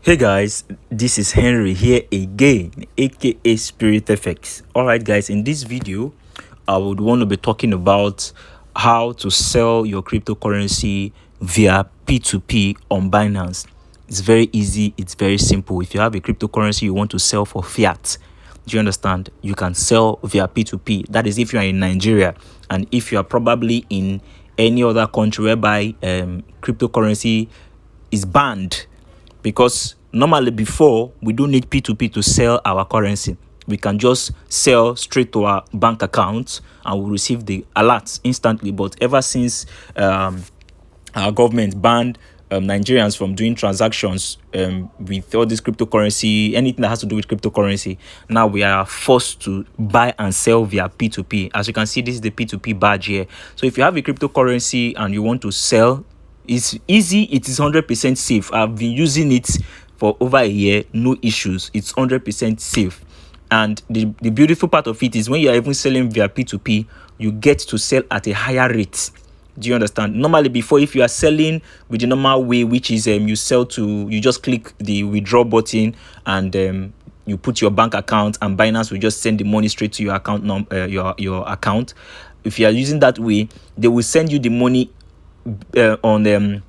Hey guys, this is Henry here again, aka Spirit FX. Alright guys, in this video I would want to be talking about how to sell your cryptocurrency via P2P on Binance. It's very easy, it's very simple. If you have a cryptocurrency you want to sell for fiat, do you understand? You can sell via P2P. That is if you are in Nigeria, and if you are probably in any other country whereby cryptocurrency is banned, because normally before we don't need P2P to sell our currency. We can just sell straight to our bank account and we receive the alerts instantly. But ever since our government banned Nigerians from doing transactions with all this cryptocurrency, anything that has to do with cryptocurrency, now we are forced to buy and sell via P2P. As you can see, this is the P2P badge here. So if you have a cryptocurrency and you want to sell, it's easy, it is 100% safe. I've been using it for over a year, no issues. It's 100% safe. And the beautiful part of it is when you are even selling via P2P, you get to sell at a higher rate. Do you understand? Normally before, if you are selling with the normal way, which is you just click the withdraw button and you put your bank account and Binance will just send the money straight to your account your account. If you are using that way, they will send you the money on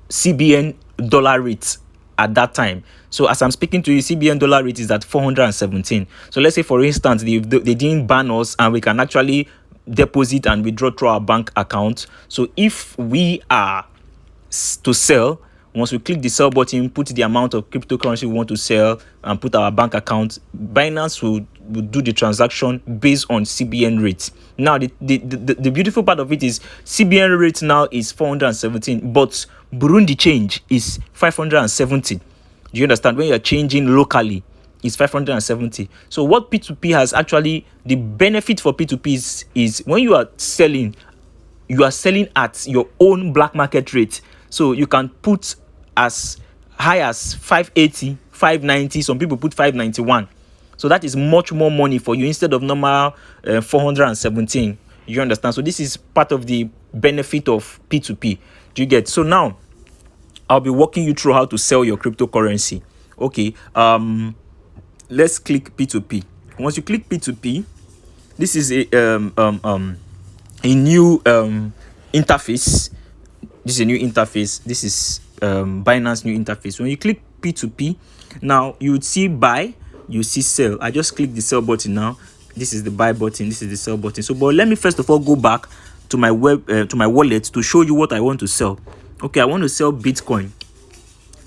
CBN dollar rate at that time. So as I'm speaking to you, CBN dollar rate is at 417. So let's say, for instance, they didn't ban us and we can actually deposit and withdraw through our bank account. So if we are to sell, once we click the sell button, put the amount of cryptocurrency we want to sell and put our bank account, Binance will do the transaction based on CBN rate. Now the beautiful part of it is CBN rate now is 417, but Burundi change is 570. Do you understand? When you're changing locally, it's 570. So what P2P has actually, the benefit for P2P is when you are selling at your own black market rate. So you can put as high as 580, 590. Some people put 591. So that is much more money for you instead of normal 417. You understand? So this is part of the benefit of P2P. Do you get? So now I'll be walking you through how to sell your cryptocurrency. Okay. Let's click P2P. Once you click P2P, this is a new interface. This is a new interface. This is Binance new interface. When you click P2P, now you would see buy, you see sell. I just click the sell button now. This is the buy button, this is the sell button. So but let me first of all go back to my wallet to show you what I want to sell. Okay, I want to sell Bitcoin.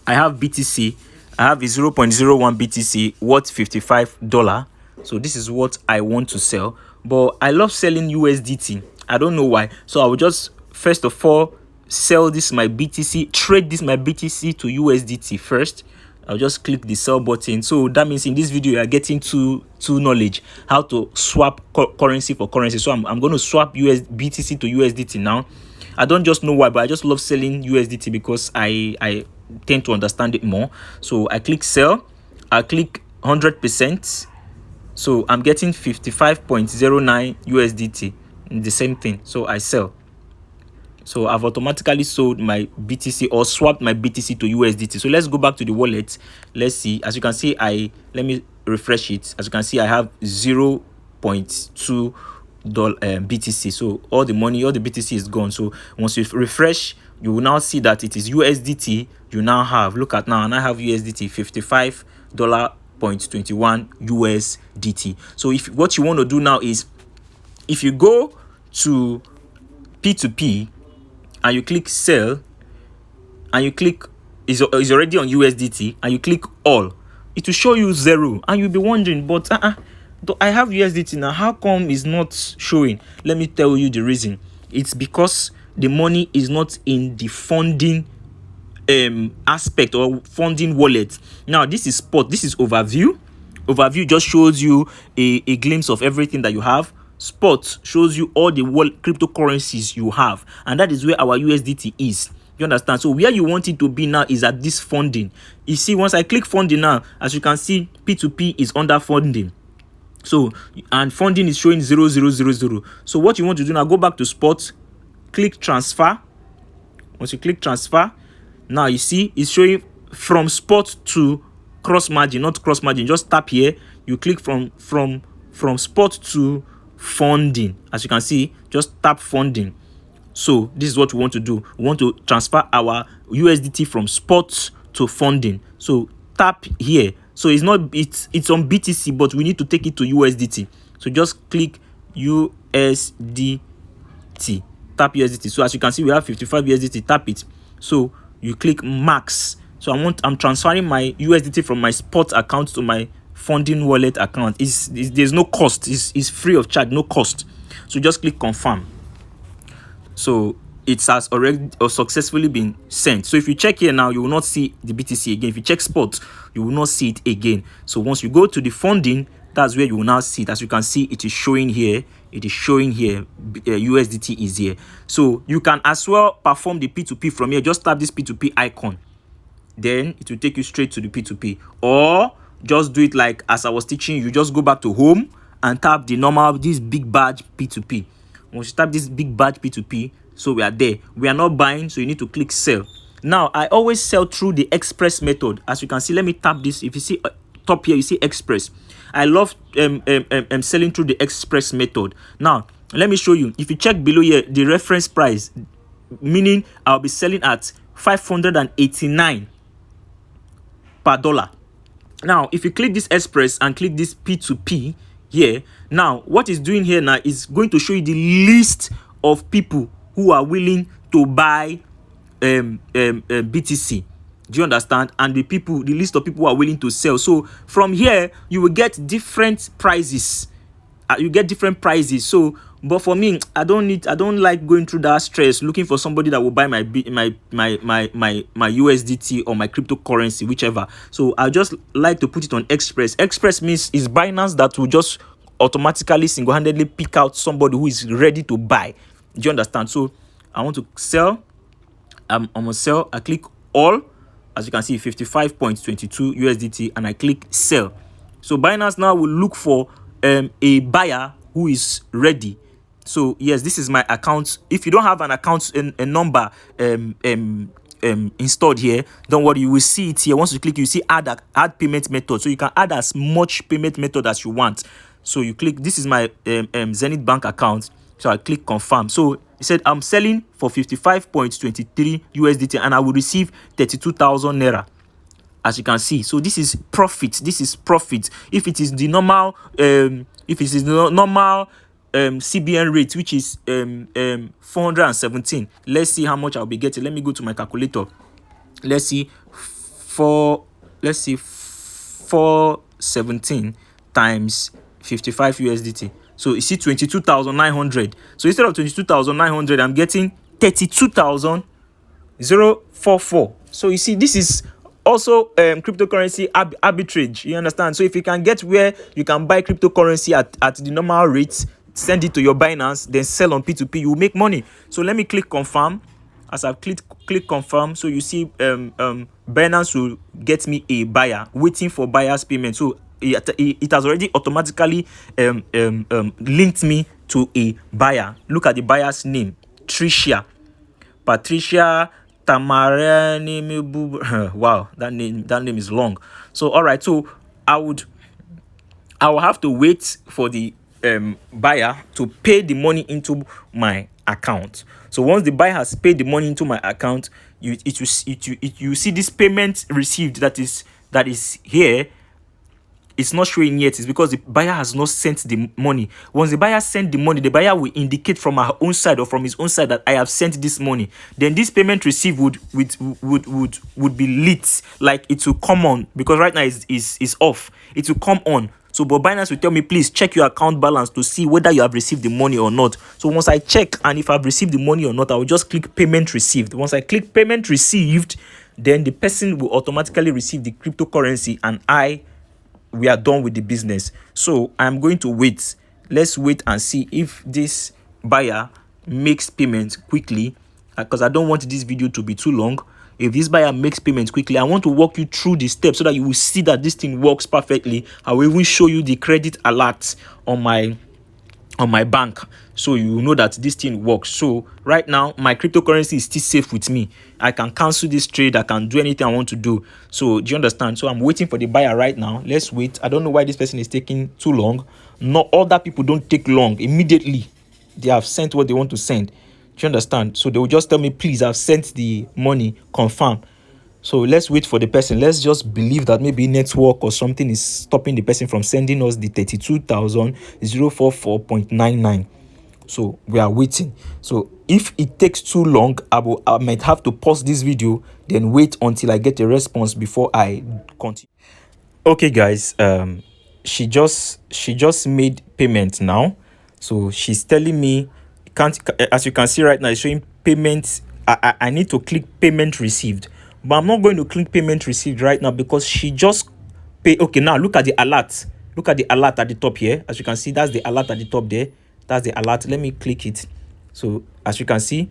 I have BTC. I have a 0.01 BTC worth $55. So this is what I want to sell. But I love selling USDT. I don't know why. So I will just first of all sell this my BTC, trade this my BTC to USDT first. I'll just click the sell button. So that means in this video you are getting two knowledge how to swap currency for currency. So I'm going to swap BTC to USDT now. I don't just know why, but I just love selling USDT because I tend to understand it more. So I click sell. I click 100%. So I'm getting 55.09 USDT. The same thing. So I sell. So I've automatically sold my BTC or swapped my BTC to USDT. So let's go back to the wallet. Let's see. As you can see, let me refresh it. As you can see, I have 0.2 BTC. So all the money, all the BTC is gone. So once you refresh, you will now see that it is USDT. You now have, look at now, and I have USDT $55.21 USDT. So if what you want to do now is, if you go to P2P and you click sell and you click is already on USDT and you click all, it will show you 0 and you'll be wondering, but I have USDT now, how come it's not showing? Let me tell you the reason. It's because the money is not in the funding aspect or funding wallet. Now this is spot, this is overview. Overview just shows you a glimpse of everything that you have. Spot shows you all the cryptocurrencies you have, and that is where our USDT is. You understand? So where you want it to be now is at this funding. You see, once I click funding now, as you can see, P2P is under funding. So, and funding is showing 0000. So what you want to do now, go back to spot, click transfer. Once you click transfer, now you see it's showing from spot to cross margin, not cross margin. Just tap here. You click from spot to funding. As you can see, just tap funding. So this is what we want to do. We want to transfer our USDT from spot to funding. So tap here. So it's on BTC, but we need to take it to USDT. So just click USDT. Tap USDT. So as you can see, we have 55 USDT. Tap it. So you click max. So I'm transferring my USDT from my spot account to my funding wallet account. There's no cost. It's free of charge, no cost. So just click confirm. So it has already or successfully been sent. So if you check here now, you will not see the BTC again. If you check spot, you will not see it again. So once you go to the funding, that's where you will now see it. As you can see, it is showing here. It is showing here. USDT is here. So you can as well perform the P2P from here. Just tap this P2P icon. Then it will take you straight to the P2P. Or just do it like as I was teaching you. Just go back to home and tap the normal, this big badge P2P. Once you tap this big badge P2P, so we are there. We are not buying, so you need to click sell. Now, I always sell through the express method. As you can see, let me tap this. If you see top here, you see express. I love selling through the express method. Now, let me show you. If you check below here, the reference price, meaning I'll be selling at 589 per dollar. Now, if you click this express and click this P2P here, now what it's doing here now is going to show you the list of people who are willing to buy BTC. Do you understand? And the list of people who are willing to sell. So from here, you will get different prices. You get different prices. So, but for me, I don't like going through that stress looking for somebody that will buy my USDT or my cryptocurrency, whichever. So I just like to put it on express. Express means is Binance that will just automatically single-handedly pick out somebody who is ready to buy. Do you understand? So I want to sell. I'm gonna sell. I click all. As you can see, 55.22 USDT, and I click sell. So Binance now will look for a buyer who is ready. So yes, this is my account. If you don't have an account a number installed here, don't worry, you will see it here. Once you click, you see add payment method. So you can add as much payment method as you want. So you click, this is my Zenith Bank account. So I click confirm. So it said I'm selling for 55.23 USDT and I will receive 32,000 naira. As you can see, so this is profit. This is profit. If it is the normal CBN rate, which is 417, let's see how much I'll be getting. Let me go to my calculator. Let's see 417 times 55 USDT. So you see 22,900. So instead of 22,900, I'm getting 32,044. So you see, this is also cryptocurrency arbitrage. You understand? So if you can get where you can buy cryptocurrency at the normal rates, send it to your Binance, then sell on P2P, you will make money. So let me click confirm. As I've click confirm, so you see Binance will get me a buyer waiting for buyer's payment. So it has already automatically linked me to a buyer. Look at the buyer's name, Patricia Tamarani. Wow, that name is long. So all right, so I will have to wait for the buyer to pay the money into my account. So once the buyer has paid the money into my account, you see this payment received that is here. It's not showing yet. It's because the buyer has not sent the money. Once the buyer sent the money, the buyer will indicate from her own side or from his own side that I have sent this money. Then this payment received would be lit, like it will come on, because right now is off. It will come on. So but Binance will tell me, please check your account balance to see whether you have received the money or not. So once I check, and if I've received the money or not, I will just click payment received. Once I click payment received, then the person will automatically receive the cryptocurrency, and we are done with the business. So I'm going to wait. Let's wait and see if this buyer makes payment quickly, because I don't want this video to be too long. If this buyer makes payment quickly, I want to walk you through the steps so that you will see that this thing works perfectly. I will even show you the credit alert on my on my bank, so you know that this thing works. So right now my cryptocurrency is still safe with me. I can cancel this trade, I can do anything I want to do. So do you understand? So I'm waiting for the buyer right now. Let's wait. I don't know why this person is taking too long. Not other people don't take long. Immediately they have sent what they want to send. Do you understand? So they will just tell me, please, I've sent the money, confirm. So let's wait for the person. Let's just believe that maybe network or something is stopping the person from sending us the 32,044.99. So we are waiting. So if it takes too long, I might have to pause this video, then wait until I get a response before I continue. Okay guys, she just made payment now. So she's telling me, can't, as you can see right now, it's showing payment. I need to click payment received, but I'm not going to click payment received right now because she just pay. Okay, now look at the alert. Look at the alert at the top here. As you can see, that's the alert at the top there. That's the alert. Let me click it. So as you can see,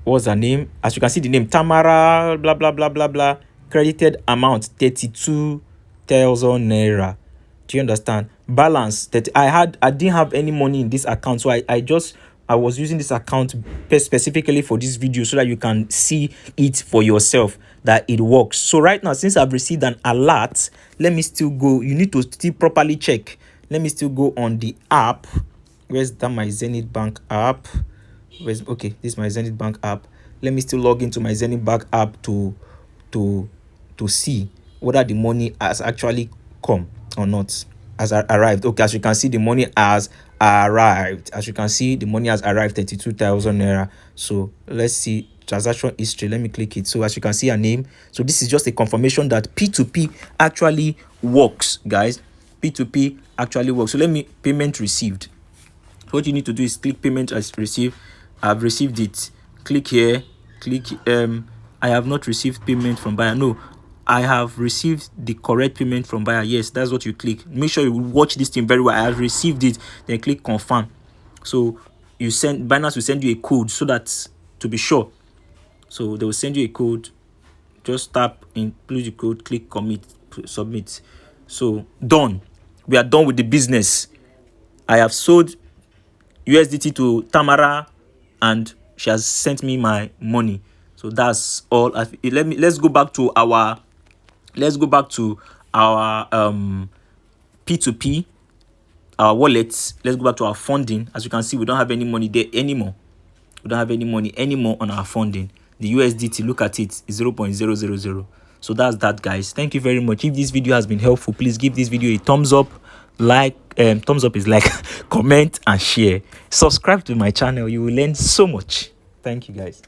what's her name? As you can see, the name Tamara, blah blah blah blah blah. Credited amount 32,000 naira. Do you understand? Balance that I didn't have any money in this account, so I was using this account specifically for this video so that you can see it for yourself that it works. So right now, since I've received an alert, let me still go. You need to still properly check. Let me still go on the app. Where's that? My Zenith Bank app. Okay, this is my Zenith Bank app. Let me still log into my Zenith Bank app to see whether the money has actually come or not, has arrived. Okay, as you can see, the money has arrived. As you can see, the money has arrived, 32,000 naira. So let's see transaction history. Let me click it. So as you can see, her name. So this is just a confirmation that P2P actually works, guys. P2P actually works. So let me payment received. What you need to do is click payment as received. I've received it. Click here. Click I have not received payment from buyer. No, I have received the correct payment from buyer. Yes, that's what you click. Make sure you watch this thing very well. I have received it. Then click confirm. So you send, Binance will send you a code so that, to be sure. So they will send you a code. Just tap, include the code, click commit, submit. So done. We are done with the business. I have sold USDT to Tamara and she has sent me my money. So that's all. Let's go back to our P2P, our wallets. Let's go back to our funding. As you can see, we don't have any money there anymore. We don't have any money anymore on our funding. The USDT, look at it, is 0.000. So that's that, guys. Thank you very much. If this video has been helpful, please give this video a thumbs up. Thumbs up is like, comment and share. Subscribe to my channel. You will learn so much. Thank you, guys.